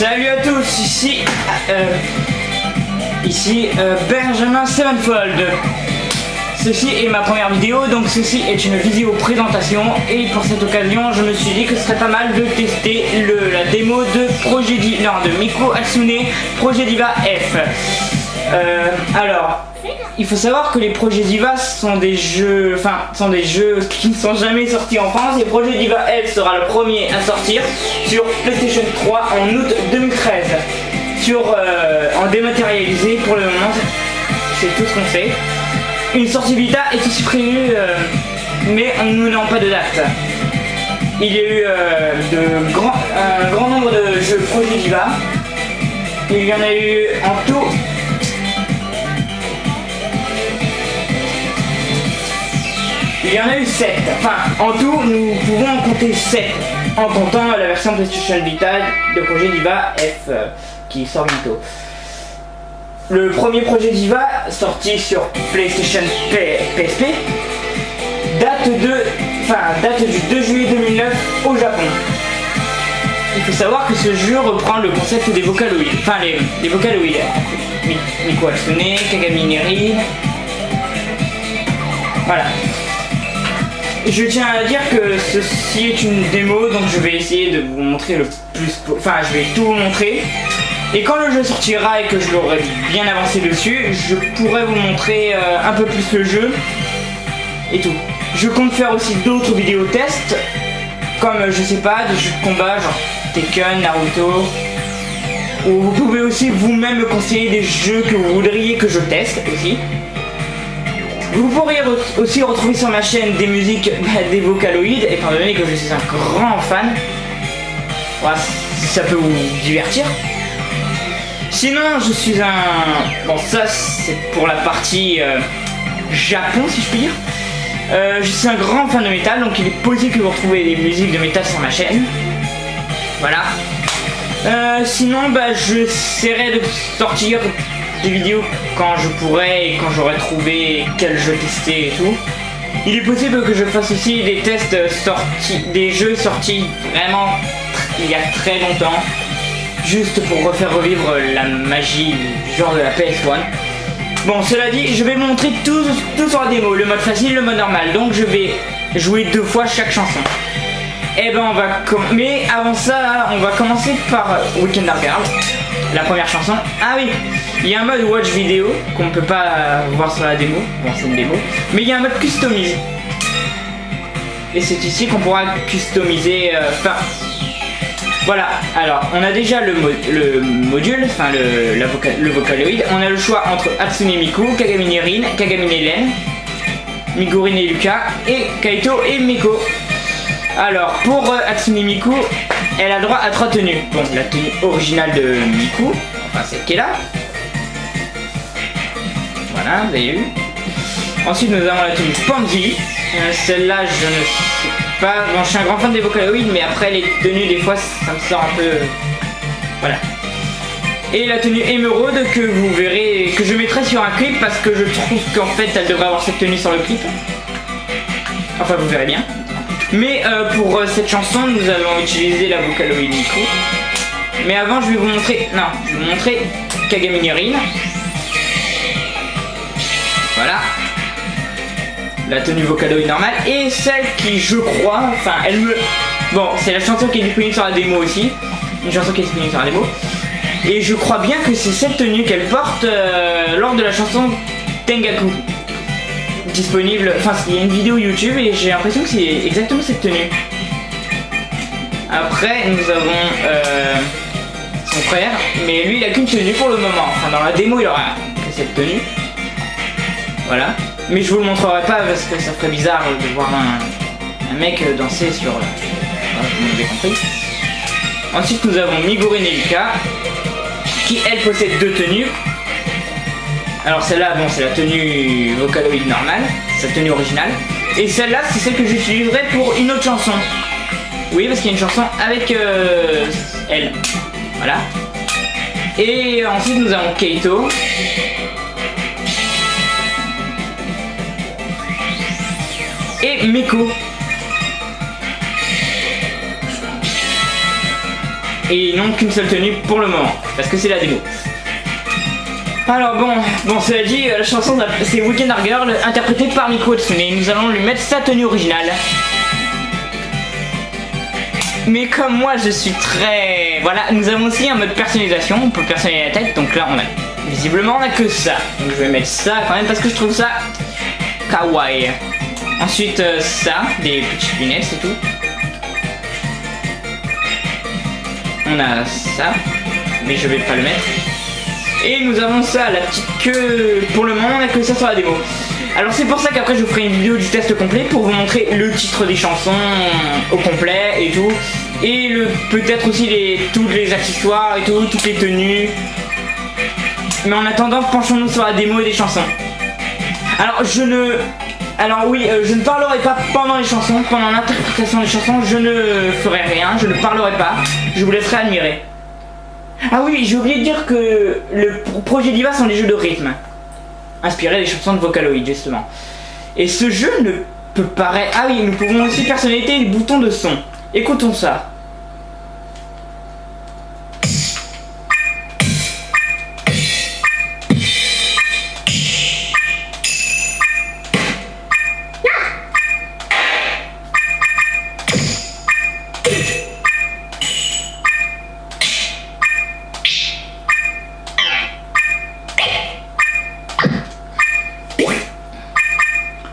Salut à tous, ici Benjamin Sevenfold. Ceci est ma première vidéo, donc ceci est une vidéo présentation et pour cette occasion je me suis dit que ce serait pas mal de tester la démo de Miku Hatsune Projet Diva F. Alors, il faut savoir que les Projets Diva sont des jeux qui ne sont jamais sortis en France et Projet Diva F sera le premier à sortir sur PlayStation 3 en août 2013. En dématérialisé pour le moment, c'est tout ce qu'on sait. Une sortie Vita est aussi prévue, mais nous n'avons pas de date. Il y a eu un grand nombre de jeux Projet Diva. Il y en a eu en tout. Il y en a eu 7. Enfin, en tout, nous pouvons en compter 7. En comptant la version PlayStation Vita de Projet Diva F qui sort bientôt. Le premier Projet Diva sorti sur PlayStation PSP date du 2 juillet 2009 au Japon. Il faut savoir que ce jeu reprend le concept des Vocaloid. Enfin, les Vocaloid. Miku Hatsune, Kagami Nerin. Voilà. Je tiens à dire que ceci est une démo, donc je vais essayer de vous montrer le plus... Enfin, je vais tout vous montrer. Et quand le jeu sortira et que je l'aurai bien avancé dessus, je pourrai vous montrer un peu plus le jeu et tout. Je compte faire aussi d'autres vidéos tests, comme je sais pas, des jeux de combat genre Tekken, Naruto. Ou vous pouvez aussi vous-même me conseiller des jeux que vous voudriez que je teste aussi. Vous pourriez aussi retrouver sur ma chaîne des musiques des Vocaloid, étant donné que je suis un grand fan. Voilà, ça peut vous divertir. Sinon, je suis un... Bon, ça c'est pour la partie Japon, si je puis dire. Je suis un grand fan de métal, donc il est possible que vous retrouvez des musiques de métal sur ma chaîne. Voilà. Sinon, j'essaierai de sortir des vidéos quand je pourrai et quand j'aurai trouvé quel jeu tester et tout. Il est possible que je fasse aussi des tests des jeux sortis vraiment il y a très longtemps, juste pour refaire revivre la magie du genre de la PS1. Bon, cela dit, je vais vous montrer tout sur la démo, le mode facile, le mode normal, donc je vais jouer 2 fois chaque chanson. Et mais avant ça, on va commencer par Weekend Girl, la première chanson. Ah oui, il y a un mode watch vidéo qu'on ne peut pas voir sur la démo, bon c'est une démo, mais il y a un mode customise. Et c'est ici qu'on pourra customiser, voilà, alors on a déjà le module, enfin le Vocaloid. On a le choix entre Hatsune Miku, Kagami Nerin, Kagami Nelen, Migurin et Luka, et Kaito et Miko. Alors pour Hatsune Miku, elle a droit à 3 tenues. Bon, la tenue originale de Miku, enfin celle qui est là. Voilà, vous avez vu. Ensuite nous avons la tenue Pansy. Celle-là je ne sais pas. Bon, je suis un grand fan des Vocaloid, mais après les tenues des fois ça me sort un peu... Voilà. Et la tenue émeraude que vous verrez, que je mettrai sur un clip parce que je trouve qu'en fait elle devrait avoir cette tenue sur le clip. Enfin vous verrez bien. Mais pour cette chanson nous allons utiliser la Vocaloid Miku. Mais avant je vais vous montrer... Non, je vais vous montrer Kagami Nerin. Voilà. La tenue Vocaloid normale et celle qui je crois, enfin elle me... Bon, c'est la chanson qui est disponible sur la démo aussi. Une chanson qui est disponible sur la démo. Et je crois bien que c'est cette tenue qu'elle porte lors de la chanson Tengaku. Disponible, enfin il y a une vidéo YouTube et j'ai l'impression que c'est exactement cette tenue. Après nous avons son frère, mais lui il a qu'une tenue pour le moment. Enfin dans la démo il aura que cette tenue. Voilà. Mais je vous le montrerai pas parce que ça ferait bizarre de voir un mec danser sur... Voilà, vous m'avez compris. Ensuite nous avons Migurin et Luka qui elle possède 2 tenues. Alors celle-là, bon c'est la tenue Vocaloid normale, sa tenue originale. Et celle-là c'est celle que j'utiliserai pour une autre chanson. Oui parce qu'il y a une chanson avec elle. Voilà. Et ensuite nous avons Kaito. Et Miko. et non qu'une seule tenue pour le moment, parce que c'est la démo. Alors bon, cela dit, la chanson c'est Weekend Girl, interprétée par Miko Hatsune. Nous allons lui mettre sa tenue originale. Mais comme moi je suis très... Voilà, nous avons aussi un mode personnalisation, on peut personnaliser la tête, donc là on a... Visiblement on a que ça. Donc je vais mettre ça quand même parce que je trouve ça kawaii. Ensuite ça, des petites lunettes c'est tout. On a ça, mais je vais pas le mettre. Et nous avons ça, la petite queue. Pour le moment on a que ça sur la démo. Alors c'est pour ça qu'après je vous ferai une vidéo du test complet pour vous montrer le titre des chansons au complet et tout. Et peut-être aussi tous les accessoires et tout, toutes les tenues. Mais en attendant, penchons-nous sur la démo des chansons. Alors je ne parlerai pas pendant les chansons, pendant l'interprétation des chansons, je ne ferai rien, je ne parlerai pas, je vous laisserai admirer. Ah oui, j'ai oublié de dire que le projet Diva sont des jeux de rythme, inspirés des chansons de Vocaloid justement. Et ce jeu ne peut paraître... Ah oui, nous pouvons aussi personnaliser les boutons de son. Écoutons ça.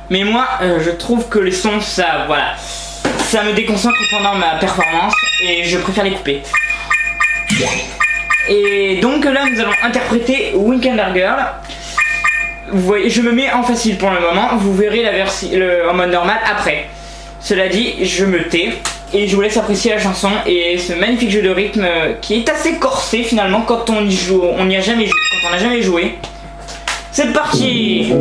Mais moi, je trouve que les sons, ça, voilà, ça me déconcentre pendant ma performance et je préfère les couper. Et donc là, nous allons interpréter Weekend Girl. Vous voyez, je me mets en facile pour le moment. Vous verrez la version en mode normal après. Cela dit, je me tais et je vous laisse apprécier la chanson et ce magnifique jeu de rythme qui est assez corsé finalement quand on y joue, on n'y a jamais joué, quand on n'a jamais joué. C'est parti.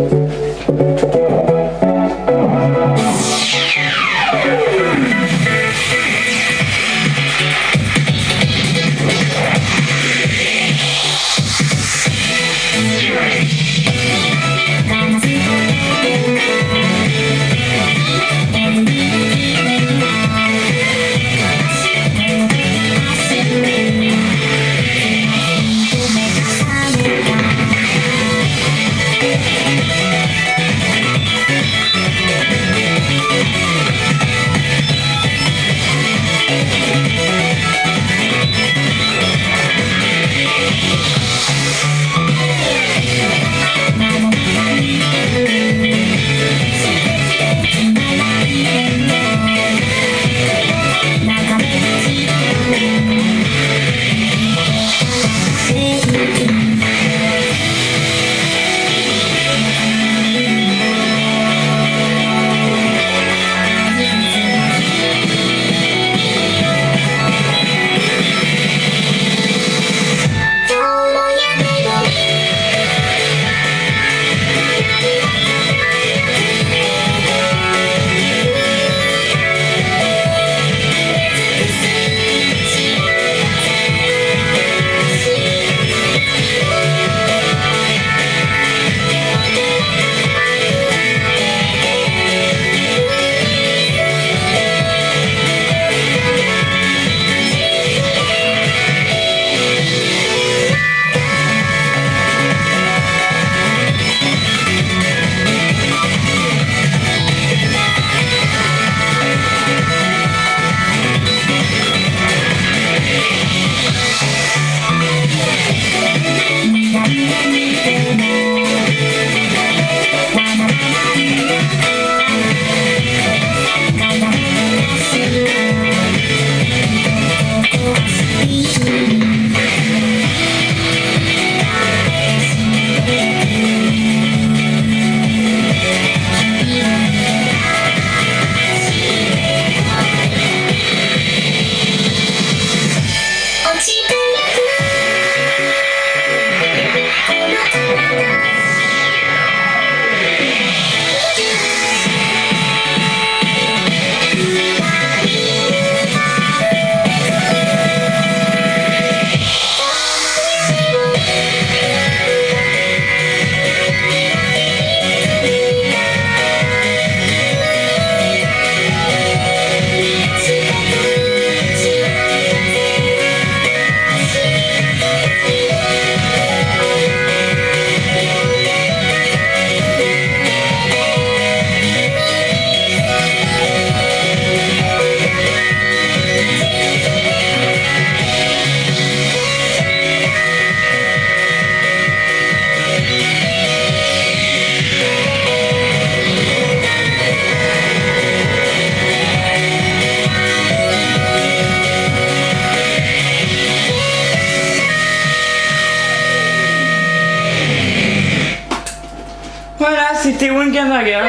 c'était Wengenhager.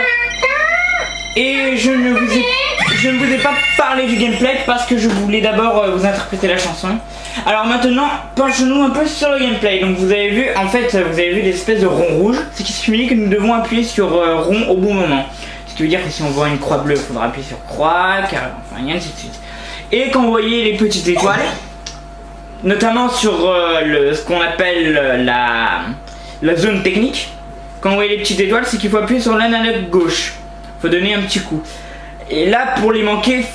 Et je ne vous ai pas parlé du gameplay parce que je voulais d'abord vous interpréter la chanson. Alors maintenant, penchons-nous un peu sur le gameplay. Donc vous avez vu, en fait, vous avez vu l'espèce de rond rouge, ce qui signifie que nous devons appuyer sur rond au bon moment. Ce qui veut dire que si on voit une croix bleue, il faudra appuyer sur croix, car, enfin, et ainsi de suite. Et quand vous voyez les petites étoiles, notamment sur ce qu'on appelle la zone technique, quand vous voyez les petites étoiles, c'est qu'il faut appuyer sur l'analogue gauche. Faut donner un petit coup. Et là, pour les manquer,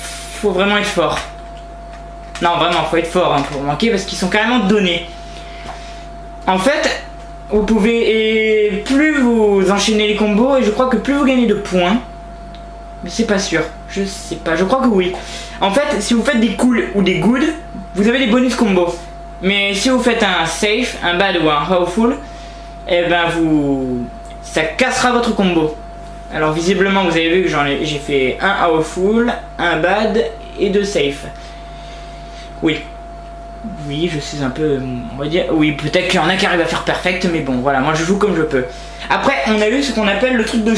faut vraiment être fort. Non, vraiment, faut être fort hein, pour manquer parce qu'ils sont carrément donnés. En fait, vous pouvez... Et plus vous enchaînez les combos, et je crois que plus vous gagnez de points. Mais c'est pas sûr. Je sais pas, je crois que oui. En fait, si vous faites des cool ou des good, vous avez des bonus combos. Mais si vous faites un safe, un bad ou un powerful, eh ben ça cassera votre combo. Alors visiblement vous avez vu que j'ai fait un powerful, un bad et 2 safe. Oui. Oui, je suis un peu... On va dire... Oui, peut-être qu'il y en a qui arrivent à faire perfect, mais bon, voilà, moi je joue comme je peux. Après, on a eu ce qu'on appelle le truc de...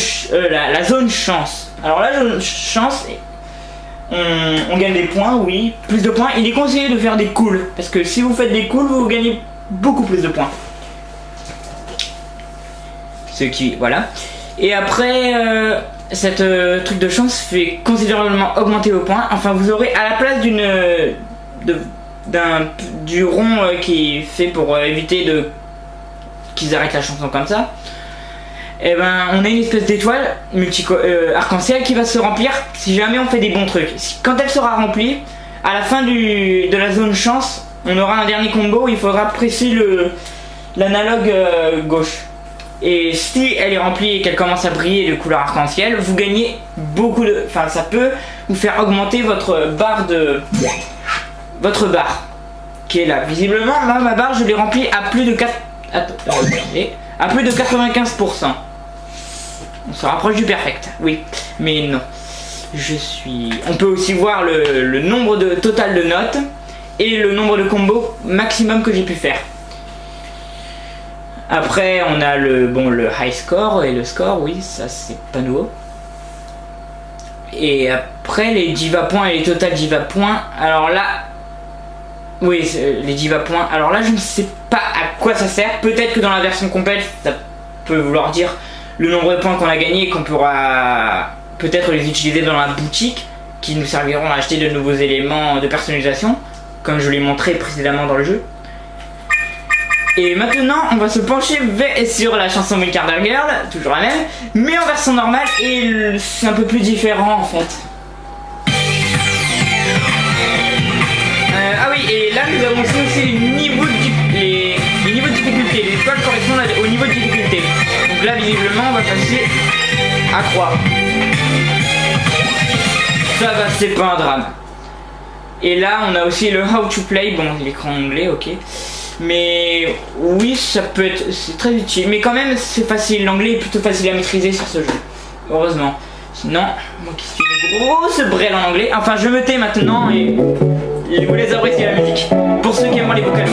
la zone chance. Alors la zone chance... On gagne des points, oui, plus de points. Il est conseillé de faire des cools, parce que si vous faites des cools, vous gagnez beaucoup plus de points. Ce qui... Voilà. Et après, cette truc de chance fait considérablement augmenter vos points. Enfin, vous aurez à la place du rond qui est fait pour éviter qu'ils arrêtent la chanson comme ça. Et ben, on a une espèce d'étoile arc-en-ciel qui va se remplir si jamais on fait des bons trucs. Quand elle sera remplie, à la fin de la zone chance, on aura un dernier combo où il faudra presser l'analogue gauche. Et si elle est remplie et qu'elle commence à briller de couleur arc-en-ciel, vous gagnez beaucoup de... Enfin, ça peut vous faire augmenter votre barre qui est là. Visiblement, là, ma barre, je l'ai remplie à plus de 95%. On se rapproche du perfect, oui. Mais non. On peut aussi voir le nombre total de notes et le nombre de combos maximum que j'ai pu faire. Après on a le high score et le score, oui, ça c'est pas nouveau. Et après les diva points et les total diva points, alors là, oui, les diva points, alors là je ne sais pas à quoi ça sert. Peut-être que dans la version complète ça peut vouloir dire le nombre de points qu'on a gagné et qu'on pourra peut-être les utiliser dans la boutique, qui nous serviront à acheter de nouveaux éléments de personnalisation, comme je l'ai montré précédemment dans le jeu. Et maintenant, on va se pencher sur la chanson Wengenhager Girl, toujours la même, mais en version normale, et c'est un peu plus différent en fait. Ah oui, et là nous avons aussi les niveaux de difficulté. Les étoiles correspondent au niveau de difficulté. Donc là, visiblement, on va passer à 3. Ça va, c'est pas un drame. Et là, on a aussi le How to Play, bon, l'écran anglais, ok. Mais oui, ça peut être, c'est très utile, mais quand même c'est facile, l'anglais est plutôt facile à maîtriser sur ce jeu, heureusement. Sinon, moi qui suis une grosse brêle en anglais, enfin je me tais maintenant et je vous laisse apprécier la musique, pour ceux qui aiment les vocales.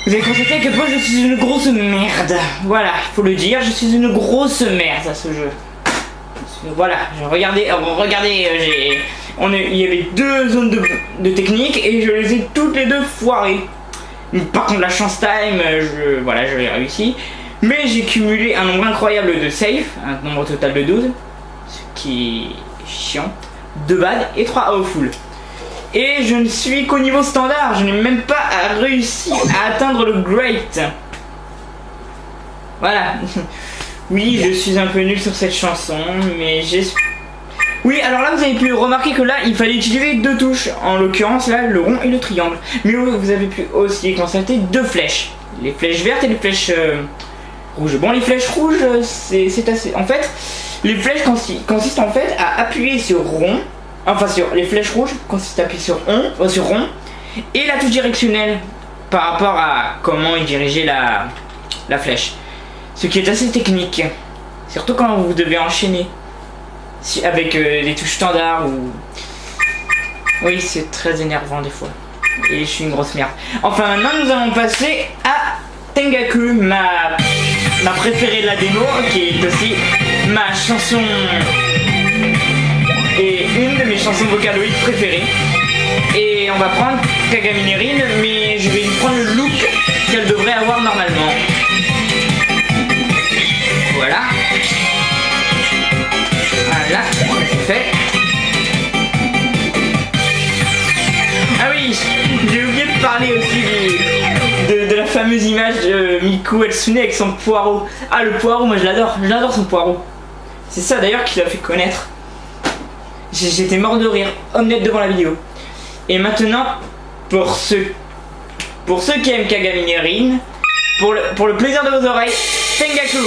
Vous avez constaté que moi je suis une grosse merde. Voilà, il faut le dire, je suis une grosse merde à ce jeu. Voilà, regardez, il y avait 2 zones de technique et je les ai toutes les 2 foirées. Par contre la chance time, voilà, j'avais réussi. Mais j'ai cumulé un nombre incroyable de save, un nombre total de 12. Ce qui est chiant. 2 bad et 3 awful. Et je ne suis qu'au niveau standard, je n'ai même pas réussi à atteindre le great. Voilà. Oui, je suis un peu nul sur cette chanson, mais j'espère... Oui, alors là, vous avez pu remarquer que là, il fallait utiliser 2 touches. En l'occurrence, là, le rond et le triangle. Mais vous avez pu aussi constater 2 flèches. Les flèches vertes et les flèches rouges. Bon, les flèches rouges, c'est assez... En fait, les flèches consistent en fait à appuyer sur rond. Enfin, les flèches rouges consistent à appuyer sur rond. Et la touche directionnelle par rapport à comment y diriger la flèche. Ce qui est assez technique, surtout quand vous devez enchaîner avec des touches standards ou... Oui, c'est très énervant des fois. Et je suis une grosse merde. Enfin, maintenant nous allons passer à Tengaku, ma préférée de la démo, qui est aussi ma chanson... et une de mes chansons vocaloïdes préférées. Et on va prendre Kagami Rin, mais je vais lui prendre le look qu'elle devrait avoir normalement. Voilà. Voilà, c'est fait. Ah oui, j'ai oublié de parler aussi de la fameuse image de Miku Hatsune avec son poireau. Ah, le poireau, moi je j'adore son poireau. C'est ça d'ailleurs qui l'a fait connaître. J'étais mort de rire, honnête devant la vidéo. Et maintenant, pour ceux qui aiment Kagami Rin, pour le plaisir de vos oreilles, Tengaku.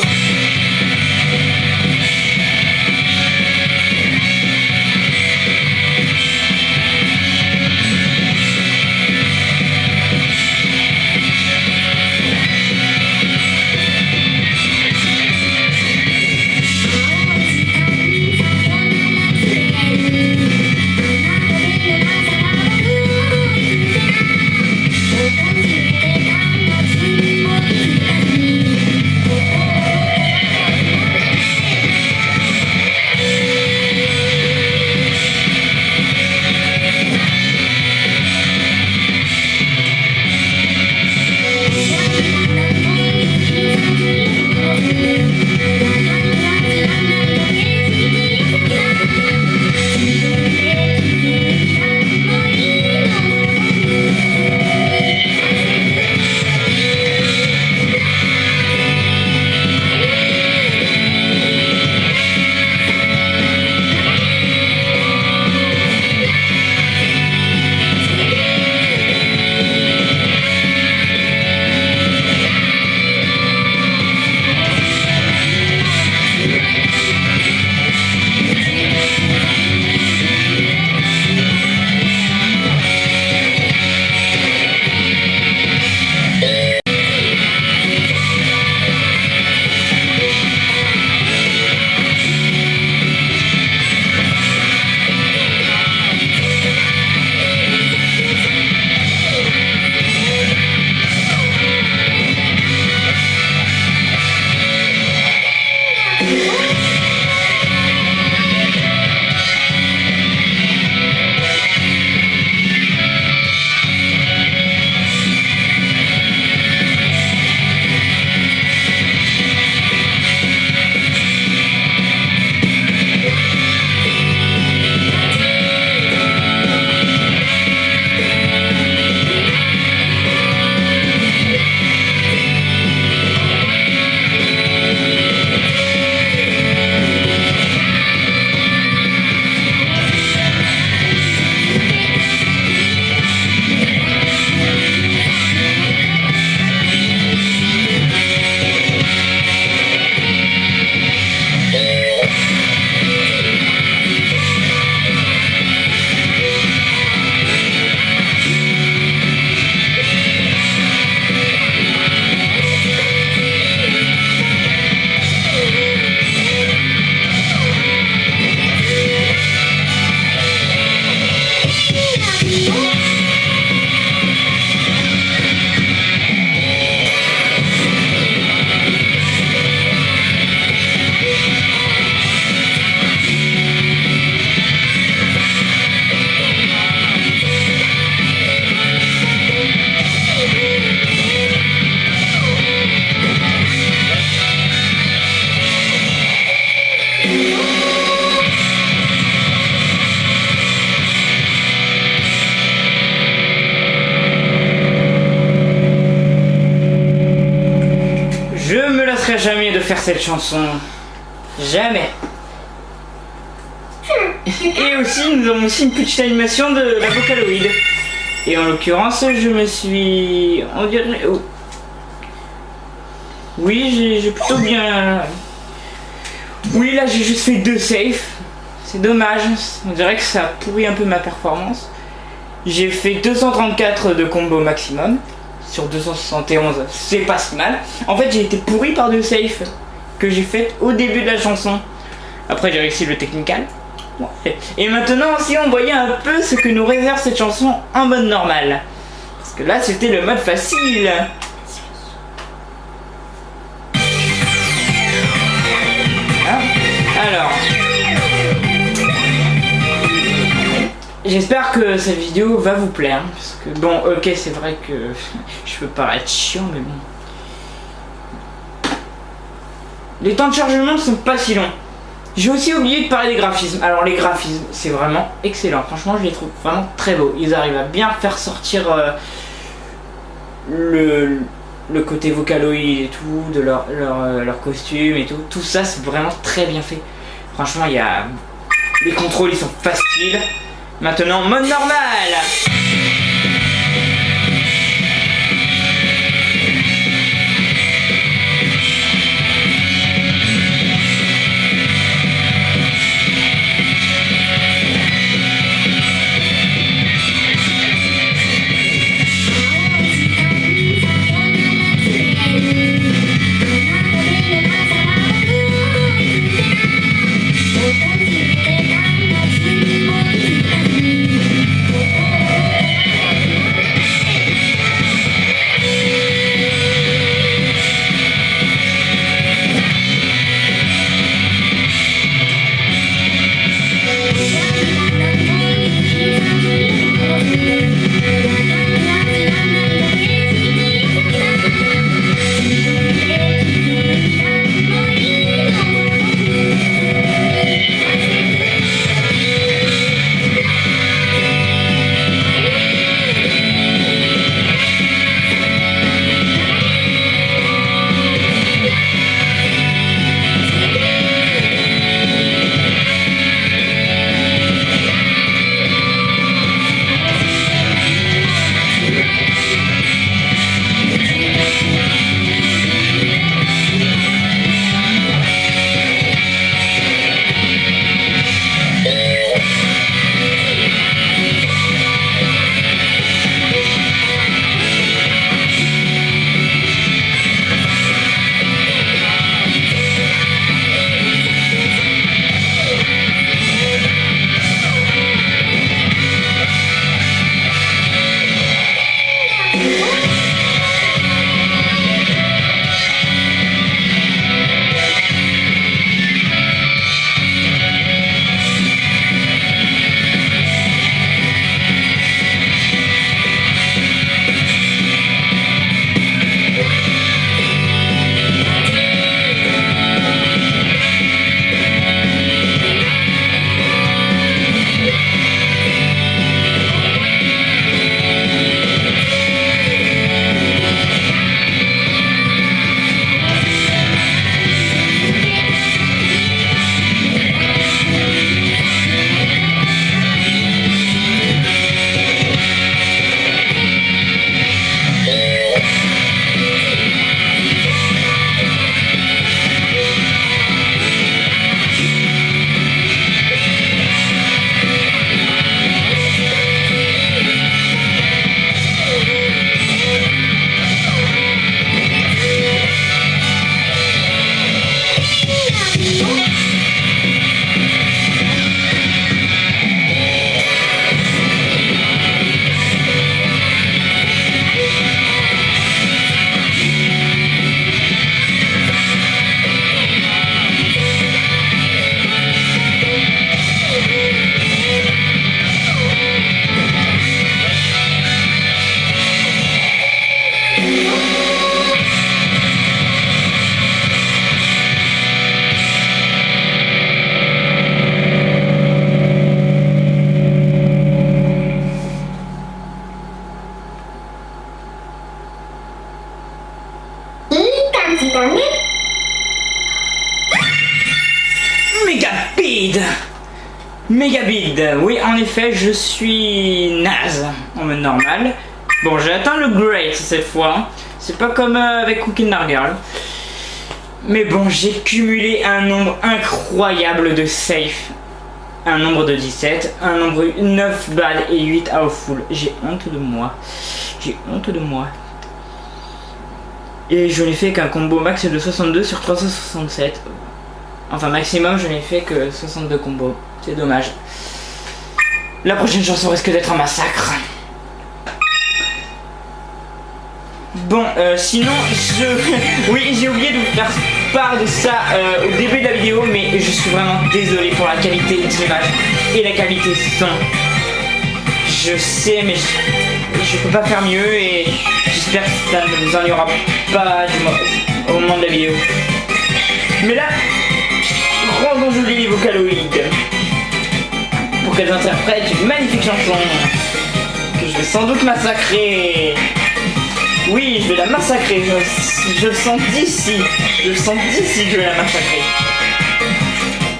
regretterai jamais de faire cette chanson. Jamais. Et aussi, nous avons aussi une petite animation de la Vocaloid. Et en l'occurrence, je me suis... On dirait... Oh. Oui, j'ai plutôt bien... Oui, là, j'ai juste fait 2 saves. C'est dommage. On dirait que ça a pourri un peu ma performance. J'ai fait 234 de combo maximum. Sur 271, c'est pas si mal. En fait, j'ai été pourri par 2 saves que j'ai fait au début de la chanson. Après, j'ai réussi le technical. Bon. Et maintenant, si on voyait un peu ce que nous réserve cette chanson en mode normal. Parce que là, c'était le mode facile. Hein? Alors, j'espère que cette vidéo va vous plaire. Parce que, bon, ok, c'est vrai que je peux paraître chiant, mais bon. Les temps de chargement ne sont pas si longs. J'ai aussi oublié de parler des graphismes. Alors les graphismes, c'est vraiment excellent. Franchement, je les trouve vraiment très beaux. Ils arrivent à bien faire sortir le côté Vocaloid et tout, de leur costume et tout. Tout ça, c'est vraiment très bien fait. Franchement, il y a... Les contrôles, ils sont faciles. Maintenant, mode normal. Bid. Méga bid. Oui, en effet, je suis naze en mode normal. Bon, j'ai atteint le Great cette fois. C'est pas comme avec Cooking Girl. Mais bon, j'ai cumulé un nombre incroyable de safe. Un nombre de 17, un nombre 9 balles et 8 à full. J'ai honte de moi. J'ai honte de moi. Et je n'ai fait qu'un combo max de 62 sur 367. Enfin, maximum, je n'ai fait que 62 combos. C'est dommage. La prochaine chanson risque d'être un massacre. Bon, sinon, oui, j'ai oublié de vous faire part de ça au début de la vidéo, mais je suis vraiment désolé pour la qualité d'image et la qualité son. Je sais, mais je peux pas faire mieux et j'espère que ça ne vous en y aura pas au moment de la vidéo. Mais là, rendons joli les Vocaloïdes pour qu'elles interprètent une magnifique chanson que je vais sans doute massacrer. Oui, je vais la massacrer, je le sens d'ici. Je le sens d'ici que je vais la massacrer.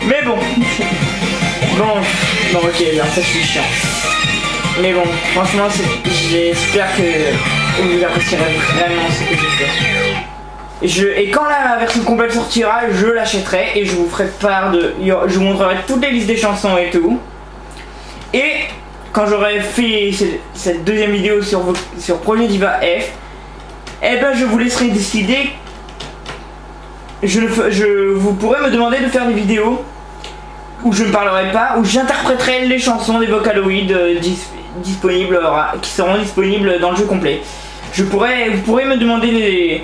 Mais bon. Bon, ok, bien, ça je suis chiant. Mais bon, franchement, j'espère que vous apprécierez vraiment ce que je fais. Et quand la version complète sortira, je l'achèterai et je vous ferai part de... Je vous montrerai toutes les listes des chansons et tout. Et quand j'aurai fait cette deuxième vidéo sur Projet Diva F, eh ben je vous laisserai décider. Vous pourrez me demander de faire des vidéos où je ne parlerai pas, où j'interpréterai les chansons des Vocaloïdes disponibles, qui seront disponibles dans le jeu complet. Vous pourrez me demander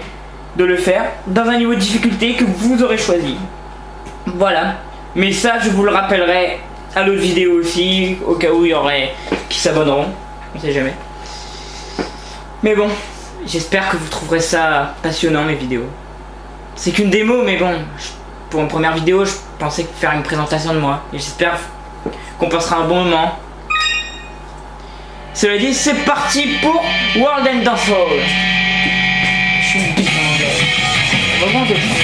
de le faire dans un niveau de difficulté que vous aurez choisi. Voilà. Mais ça, je vous le rappellerai à l'autre vidéo aussi, au cas où il y aurait qui s'abonneront. On sait jamais. Mais bon. J'espère que vous trouverez ça passionnant, mes vidéos. C'est qu'une démo, mais bon, pour une première vidéo, je pensais faire une présentation de moi. Et j'espère qu'on passera un bon moment. Cela dit, c'est parti pour World and Dancehall. Je suis une bite en anglais. Vraiment de fou.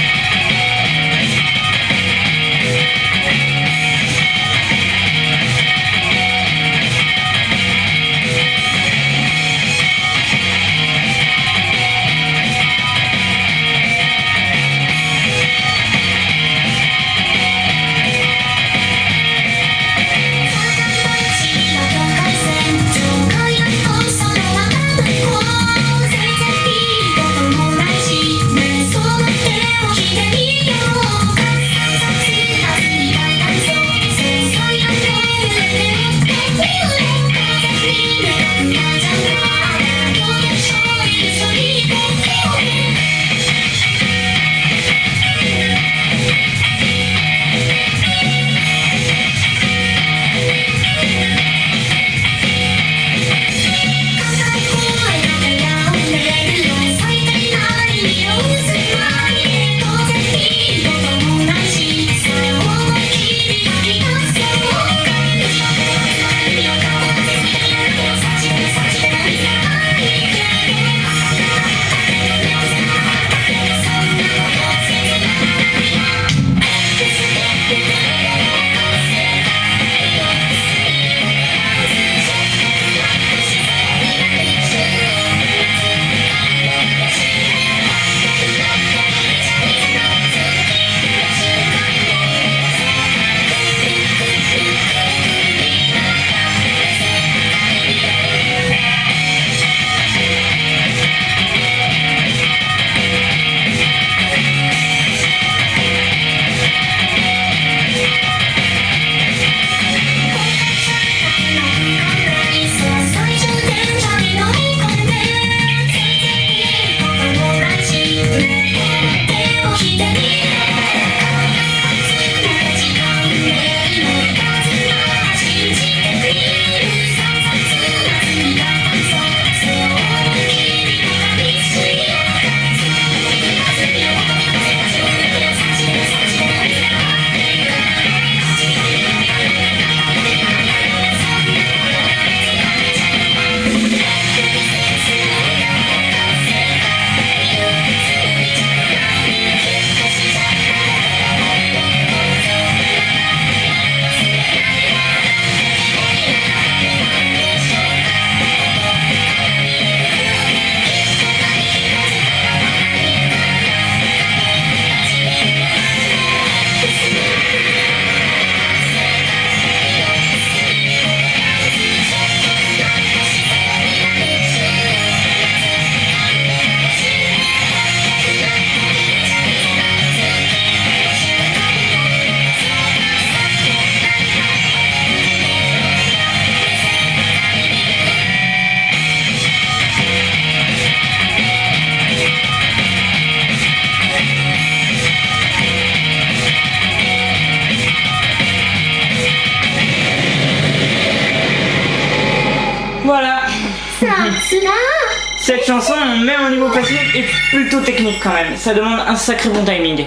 chanson, même au niveau facile, est plutôt technique quand même. Ça demande un sacré bon timing.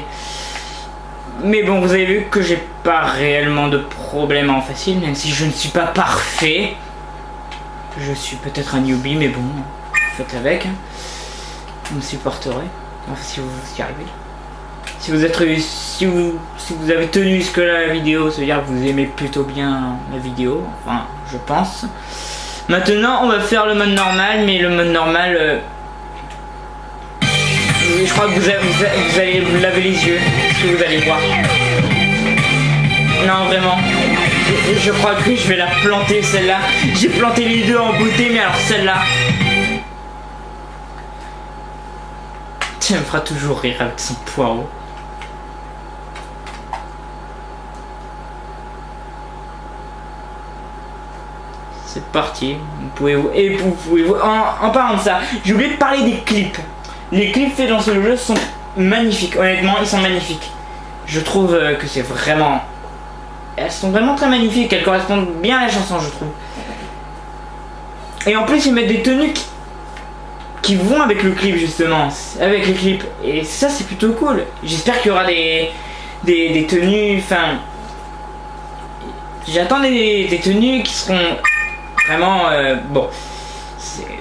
Mais bon, vous avez vu que j'ai pas réellement de problème en facile, même si je ne suis pas parfait. Je suis peut-être un newbie, mais bon, faites avec. Hein. Vous me supporterez. Enfin, si vous y arrivez. Si vous avez tenu jusque-là la vidéo, ça veut dire que vous aimez plutôt bien la vidéo. Enfin, je pense. Maintenant, on va faire le mode normal, mais le mode normal... je crois que vous allez vous laver les yeux, ce que vous allez voir. Non, vraiment. Je crois que je vais la planter, celle-là. J'ai planté les deux en beauté, mais alors celle-là... Ça me fera toujours rire avec son poireau. C'est parti. Vous pouvez en parlant de ça, j'ai oublié de parler des clips. Les clips faits dans ce jeu sont magnifiques. Honnêtement, ils sont magnifiques. Je trouve que c'est vraiment... Elles sont vraiment très magnifiques. Elles correspondent bien à la chanson, je trouve. Et en plus, ils mettent des tenues qui vont avec le clip, justement. Avec les clips. Et ça, c'est plutôt cool. J'espère qu'il y aura des tenues... Enfin... J'attends des tenues qui seront... Vraiment, bon,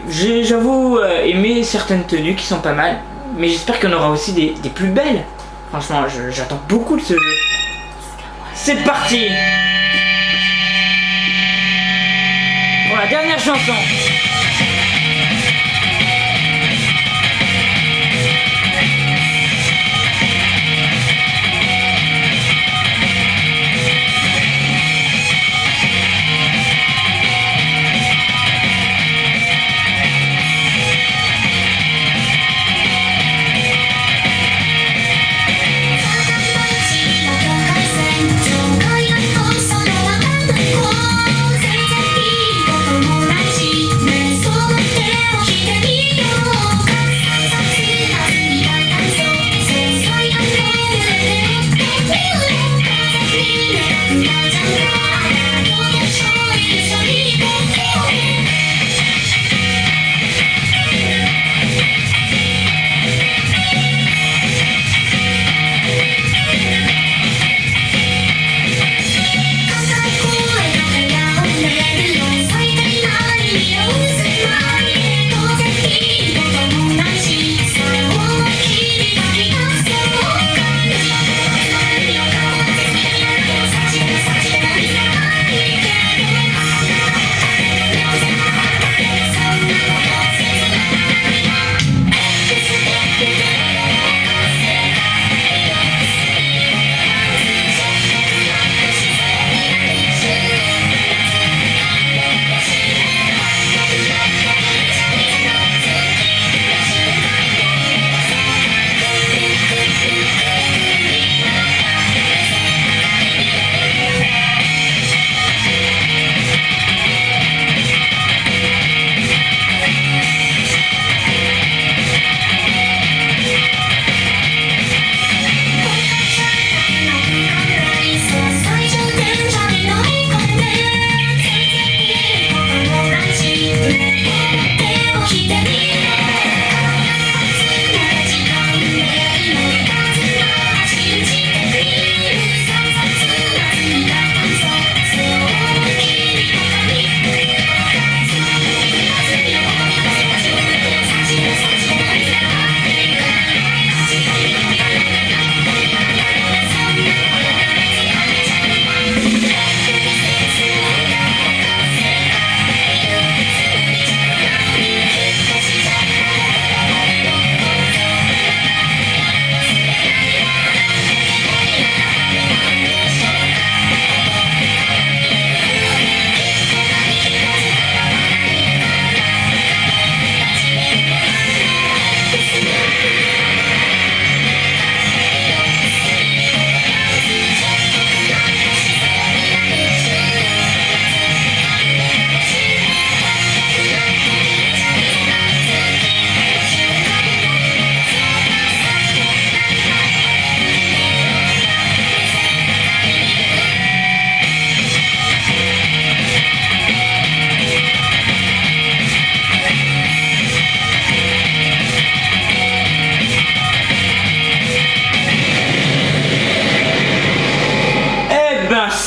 j'avoue aimer certaines tenues qui sont pas mal, mais j'espère qu'il y en aura aussi des plus belles. Franchement, j'attends beaucoup de ce jeu. C'est parti pour la dernière chanson.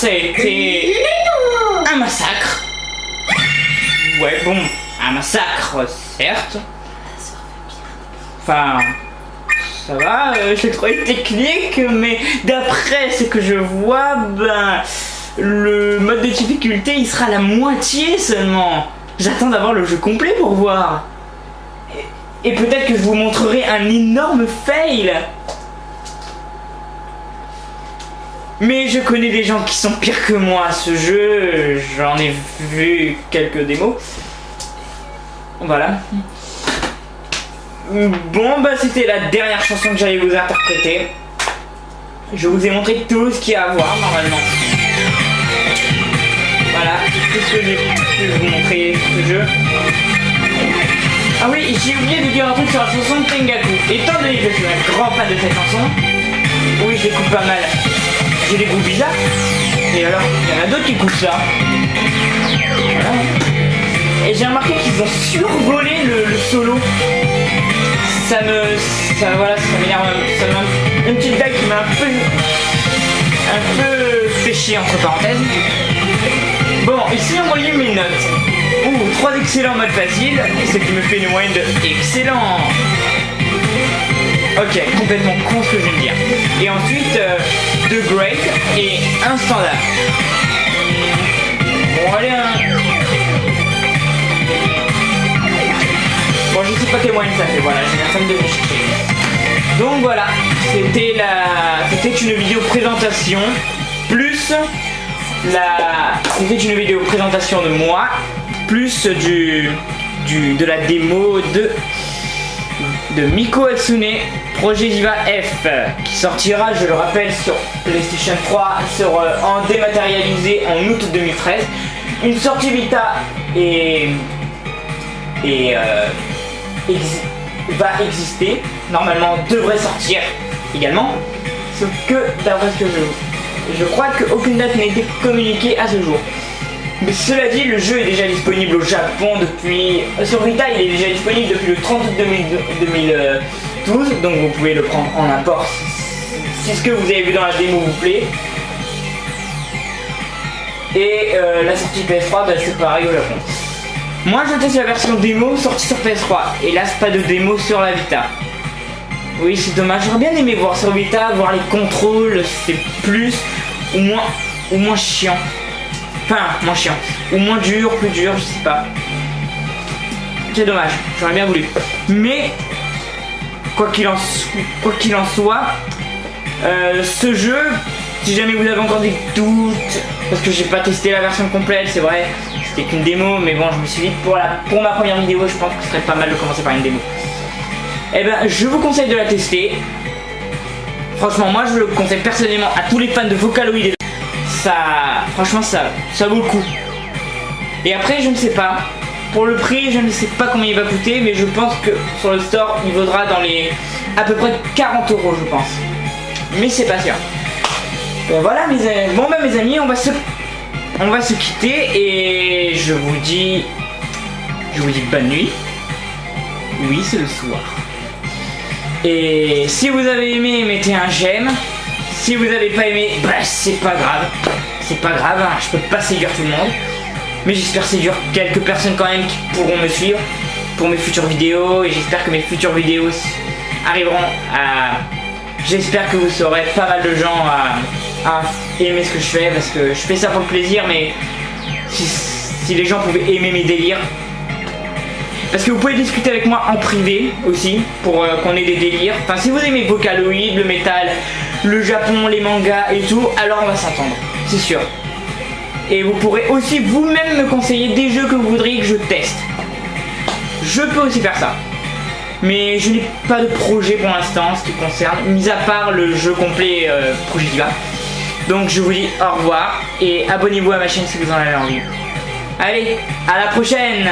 ça a été un massacre. Ouais, bon, un massacre, certes. Enfin, ça va, j'ai trouvé technique, mais d'après ce que je vois, ben, le mode de difficulté, il sera la moitié seulement. J'attends d'avoir le jeu complet pour voir. Et peut-être que je vous montrerai un énorme fail. Mais je connais des gens qui sont pires que moi à ce jeu, j'en ai vu quelques démos. Voilà. Bon bah c'était la dernière chanson que j'allais vous interpréter. Je vous ai montré tout ce qu'il y a à voir normalement. Voilà, tout ce que j'ai pu vous montrer ce jeu. Ah oui, j'ai oublié de dire un truc sur la chanson de Tengaku. Étant donné que je suis un grand fan de cette chanson, oui je l'écoute pas mal. J'ai des goûts bizarres. Et alors, il y en a d'autres qui écoutent ça. Voilà. Et j'ai remarqué qu'ils ont survolé le solo. Ça m'énerve. Ça m'a une petite blague qui m'a un peu fait chier entre parenthèses. Bon, ici on voyait mes notes. 3 excellents modes faciles, ce qui me fait une moyenne de excellent. Ok, complètement con ce que je viens de dire. Et ensuite, The Great et un standard. Bon, allez, bon, je sais pas quelle moyenne ça fait, voilà, j'ai personne de chercher. Donc voilà, c'était une vidéo présentation, plus c'était une vidéo présentation de moi, plus de la démo de Miko Hatsune Projet Diva F, qui sortira, je le rappelle, sur PlayStation 3 en dématérialisé en août 2013. Une sortie Vita va exister, normalement devrait sortir également, sauf que d'après ce que je crois qu'aucune date n'a été communiquée à ce jour. Mais cela dit, le jeu est déjà disponible au Japon depuis... Sur Vita, il est déjà disponible depuis le 30 août 2012, donc vous pouvez le prendre en import si ce que vous avez vu dans la démo vous plaît. Et la sortie PS3, bah, c'est pareil au Japon. Moi je teste la version démo sortie sur PS3, hélas pas de démo sur la Vita. Oui, c'est dommage, j'aurais bien aimé voir sur Vita, voir les contrôles, c'est plus ou moins chiant. Enfin, moins chiant. Ou moins dur, plus dur, je sais pas. C'est dommage, j'aurais bien voulu. Mais, quoi qu'il en soit, ce jeu, si jamais vous avez encore des doutes, parce que j'ai pas testé la version complète, c'est vrai, c'était qu'une démo, mais bon, je me suis dit, pour ma première vidéo, je pense que ce serait pas mal de commencer par une démo. Eh ben, je vous conseille de la tester. Franchement, moi, je le conseille personnellement à tous les fans de Vocaloid. Franchement, ça vaut le coup. Et après, je ne sais pas. Pour le prix, je ne sais pas combien il va coûter, mais je pense que sur le store, il vaudra dans les à peu près 40 €, je pense. Mais c'est pas sûr. Voilà, mes amis, on va se quitter et je vous dis bonne nuit. Oui, c'est le soir. Et si vous avez aimé, mettez un j'aime. Si vous n'avez pas aimé, bah c'est pas grave. C'est pas grave, hein, je peux pas séduire tout le monde. Mais j'espère séduire quelques personnes quand même qui pourront me suivre pour mes futures vidéos. Et j'espère que mes futures vidéos arriveront à... J'espère que vous serez pas mal de gens à aimer ce que je fais. Parce que je fais ça pour le plaisir, mais si les gens pouvaient aimer mes délires. Parce que vous pouvez discuter avec moi en privé aussi, pour qu'on ait des délires. Enfin, si vous aimez Vocaloid, le métal, le Japon, les mangas et tout, alors on va s'entendre, c'est sûr. Et vous pourrez aussi vous-même me conseiller des jeux que vous voudriez que je teste. Je peux aussi faire ça. Mais je n'ai pas de projet pour l'instant en ce qui concerne, mis à part le jeu complet Projet Diva. Donc je vous dis au revoir et abonnez-vous à ma chaîne si vous en avez envie. Allez, à la prochaine!